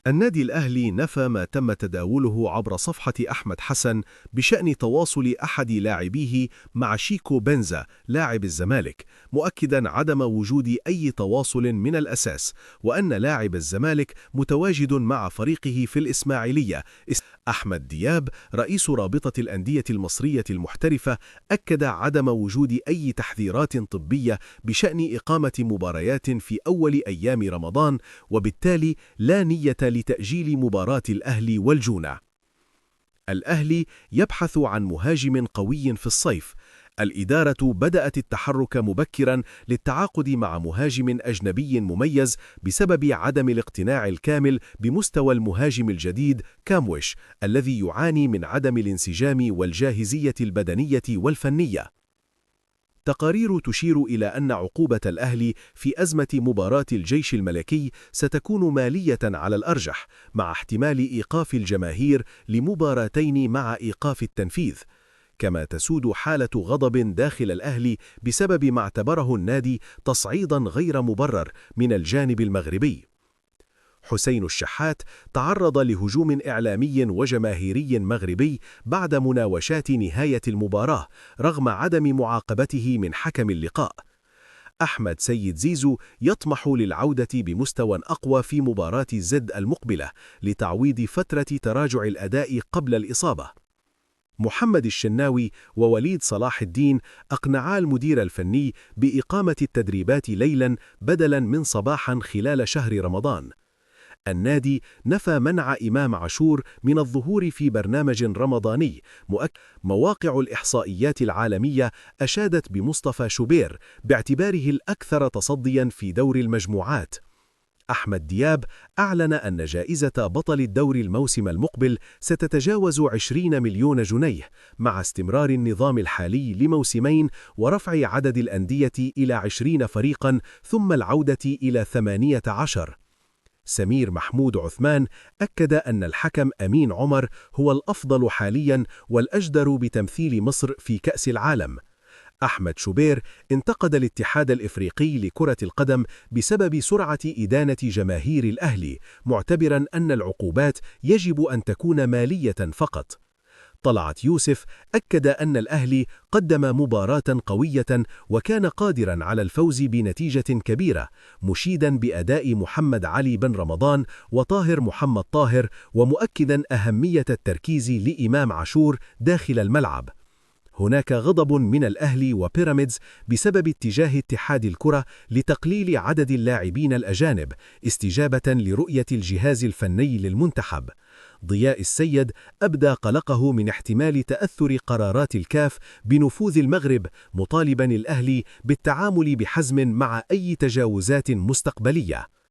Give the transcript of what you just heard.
النادي الأهلي نفى ما تم تداوله عبر صفحة أحمد حسن بشأن تواصل أحد لاعبيه مع شيكو بنزا لاعب الزمالك، مؤكدا عدم وجود أي تواصل من الأساس، وأن لاعب الزمالك متواجد مع فريقه في الإسماعيلية. أحمد دياب رئيس رابطة الأندية المصرية المحترفة أكد عدم وجود أي تحذيرات طبية بشأن إقامة مباريات في أول أيام رمضان، وبالتالي لا نية لتأجيل مباراة الأهلي والجونة. الأهلي يبحث عن مهاجم قوي في الصيف. الإدارة بدأت التحرك مبكرا للتعاقد مع مهاجم أجنبي مميز بسبب عدم الاقتناع الكامل بمستوى المهاجم الجديد كامويش، الذي يعاني من عدم الانسجام والجاهزية البدنية والفنية. تقارير تشير إلى أن عقوبة الأهلي في أزمة مباراة الجيش الملكي ستكون مالية على الأرجح، مع احتمال إيقاف الجماهير لمباراتين مع إيقاف التنفيذ. كما تسود حالة غضب داخل الأهلي بسبب ما اعتبره النادي تصعيداً غير مبرر من الجانب المغربي. حسين الشحات تعرض لهجوم إعلامي وجماهيري مغربي بعد مناوشات نهاية المباراة، رغم عدم معاقبته من حكم اللقاء. أحمد سيد زيزو يطمح للعودة بمستوى أقوى في مباراة زد المقبلة لتعويض فترة تراجع الأداء قبل الإصابة. محمد الشناوي ووليد صلاح الدين أقنعا المدير الفني بإقامة التدريبات ليلاً بدلاً من صباحاً خلال شهر رمضان. النادي نفى منع إمام عاشور من الظهور في برنامج رمضاني. مواقع الإحصائيات العالمية أشادت بمصطفى شوبير باعتباره الأكثر تصدياً في دور المجموعات. أحمد دياب أعلن أن جائزة بطل الدور الموسم المقبل ستتجاوز 20 مليون جنيه، مع استمرار النظام الحالي لموسمين ورفع عدد الأندية إلى 20 فريقاً ثم العودة إلى 18. سمير محمود عثمان أكد أن الحكم أمين عمر هو الأفضل حالياً والأجدر بتمثيل مصر في كأس العالم. أحمد شوبير انتقد الاتحاد الإفريقي لكرة القدم بسبب سرعة إدانة جماهير الأهلي، معتبراً أن العقوبات يجب أن تكون مالية فقط. طلعت يوسف أكد أن الأهلي قدم مباراة قوية وكان قادراً على الفوز بنتيجة كبيرة، مشيداً بأداء محمد علي بن رمضان وطاهر محمد طاهر، ومؤكداً أهمية التركيز لإمام عاشور داخل الملعب. هناك غضب من الأهلي وبيراميدز بسبب اتجاه اتحاد الكرة لتقليل عدد اللاعبين الأجانب استجابة لرؤية الجهاز الفني للمنتخب. ضياء السيد أبدى قلقه من احتمال تأثر قرارات الكاف بنفوذ المغرب، مطالبا الأهلي بالتعامل بحزم مع أي تجاوزات مستقبلية.